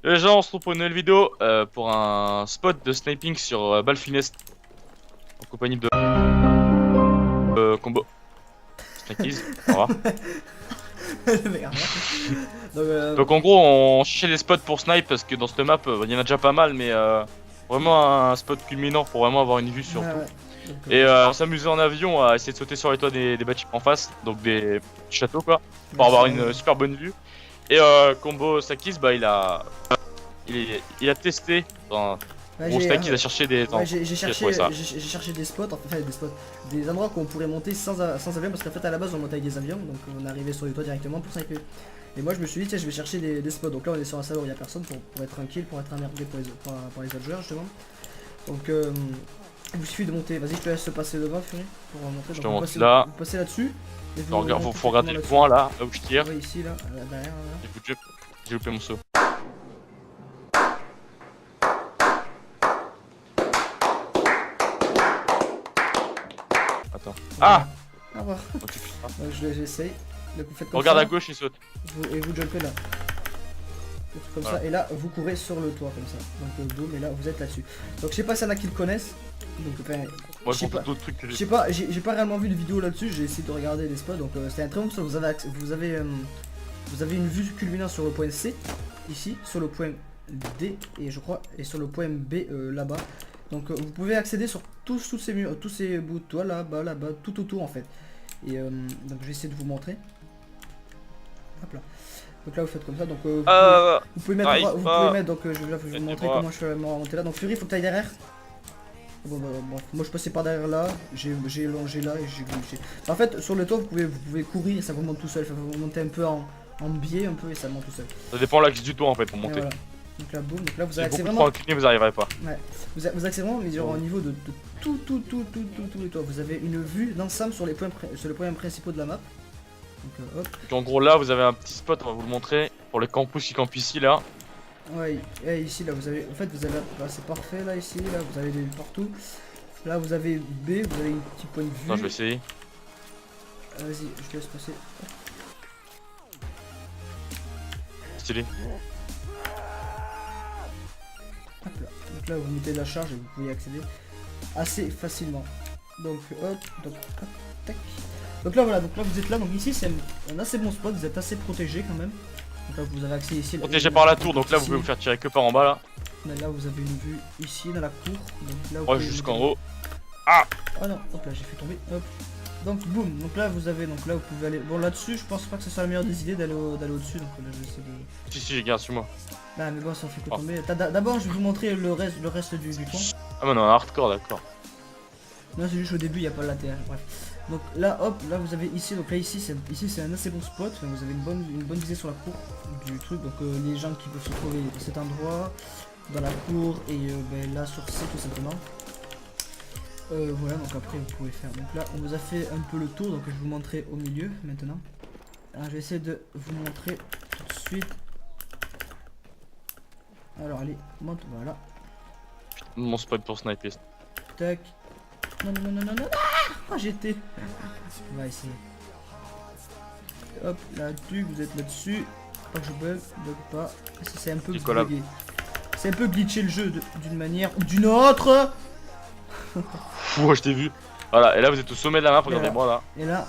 Les gens, on se retrouve pour une nouvelle vidéo pour un spot de sniping sur Balfinest en compagnie de Combo. Snikies, au revoir. Merde. Donc en gros, on cherchait des spots pour snipe parce que dans cette map, il y en a déjà pas mal, mais vraiment un spot culminant pour vraiment avoir une vue sur ouais, tout. ouais. Donc, Et on s'amusait en avion à essayer de sauter sur les toits des bâtiments en face, donc des châteaux quoi, pour ouais, avoir c'est- une super bonne vue. Et Combo Sakis, bah il a testé. ouais, Gros Stakis a cherché des. ouais, J'ai trouvé ça. j'ai cherché des spots, enfin des spots, des endroits qu'on pourrait monter sans avion, parce qu'en fait à la base on montait avec des avions, donc on arrivait sur les toits directement pour sniper. Et moi je me suis dit tiens je vais chercher des spots, donc là on est sur un serveur où il n'y a personne pour être tranquille, pour être emmerdé pour les autres joueurs justement. Donc il vous suffit de monter, vas-y je te laisse passer devant Fury pour montrer. Je te Donc, montre là. vous passez là-dessus. Et vous Faut regarder le point là où je tire. Ouais, ici là, derrière là. Écoute, j'ai loupé mon saut. Attends. Ah! Au revoir. Oh, tu fais ça. Donc j'essaye. Donc vous faites comme Regarde ça. à gauche, il saute. Et vous jumpez là. Comme Voilà. ça, et là vous courez sur le toit comme ça. Donc boum, et là vous êtes là-dessus. Donc je sais pas s'il y en a qui le connaissent. Donc enfin, Moi, je sais je pas, comprends d'autres trucs que je j'ai. sais pas, j'ai pas réellement vu de vidéo là-dessus. J'ai essayé de regarder les spots. Donc c'était un très bon spot. Vous avez une vue culminante sur le point C ici, sur le point D et je crois et sur le point B là-bas. Donc vous pouvez accéder sur tous ces murs, tous ces bouts de toit là-bas, tout autour en fait. Et donc je vais essayer de vous montrer. Hop là. Donc là vous faites comme ça, donc vous pouvez mettre, donc je vais vous montrer comment je vais me remonter là. Donc Fury, faut que tu ailles derrière. Bon, moi je passais par derrière là, j'ai longé là et j'ai glitché. En fait sur le toit vous pouvez courir et ça vous monte tout seul, enfin, vous montez un peu en biais un peu et ça monte tout seul. Ça dépend l'axe du toit en fait pour Et monter. voilà. Donc là boum, donc là vous avez Si accès beaucoup vraiment. trop incliné, vous arriverez pas. Ouais. Vous accédez vraiment mais genre au niveau de tout les toits. Vous avez une vue d'ensemble sur les points principaux de la map. Donc hop. Donc en gros là, vous avez un petit spot, on va vous le montrer pour les campus qui campent ici là. Ouais, et ici là vous avez, en fait vous avez, bah, c'est parfait là ici, là vous avez des partout. Là vous avez B, vous avez un petit point de vue. Attends, je vais essayer. Vas-y, je te laisse passer. Stylé. Hop là. Donc là vous mettez la charge et vous pouvez y accéder assez facilement. Donc hop, tac. Donc là voilà, donc là vous êtes là, donc ici c'est un assez bon spot, vous êtes assez protégé quand même. Donc là vous avez accès ici. Protégé par la tour, donc là vous pouvez vous faire tirer que par en bas là. Là vous avez une vue ici dans la cour. Donc là vous Ouais, pouvez jusqu'en monter- haut. Ah! Ah non, hop là j'ai fait tomber, hop. Donc boum, donc là vous avez, donc là vous pouvez aller, bon là-dessus je pense pas que ce soit la meilleure des idées d'aller au-dessus, donc là je vais essayer de... Si, j'ai garde sur moi. Ah mais bon ça fait que Oh. tomber, D'abord je vais vous montrer le reste du pont. Ah, mais non, hardcore, d'accord. Non c'est juste au début il n'y a pas la terre, bref. Donc là hop, là vous avez ici, donc là ici c'est un assez bon spot, enfin, vous avez une bonne visée sur la cour du truc, donc les gens qui peuvent se trouver dans cet endroit, dans la cour et ben, là sur C tout simplement. Voilà, donc après vous pouvez faire. Donc là on vous a fait un peu le tour, donc je vais vous montrer au milieu maintenant. Alors je vais essayer de vous montrer tout de suite. Alors allez, monte, voilà. Mon spot pour sniper. Tac. Non. Ah, j'étais. On va essayer. Hop, là-dessus, vous êtes là-dessus. Pas que je bug pas. C'est un peu bugué. C'est un peu glitché le jeu d'une manière ou d'une autre. Ouah, je t'ai vu. Voilà, et là vous êtes au sommet de la map, regardez-moi là. Et là,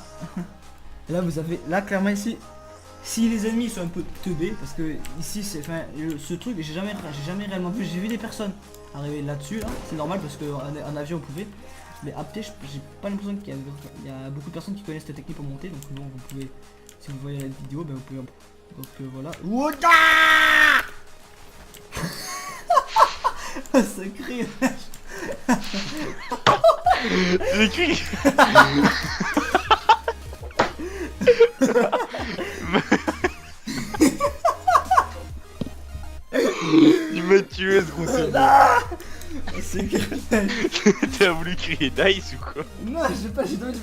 vous avez, là clairement ici, si les ennemis sont un peu teubés, parce que ici c'est, enfin, ce truc, j'ai jamais réellement vu, j'ai vu des personnes arriver là-dessus, là, c'est normal parce qu'en avion on pouvait, mais après j'ai pas l'impression qu'il y a beaucoup de personnes qui connaissent cette technique pour monter, donc bon, vous pouvez, si vous voyez la vidéo, ben vous pouvez, donc voilà. Ça crie. C'est écrit. Il m'a tué ce gros cerveau. C'est que... T'as voulu crier Dice ou quoi? Non, j'ai pas, j'ai donné...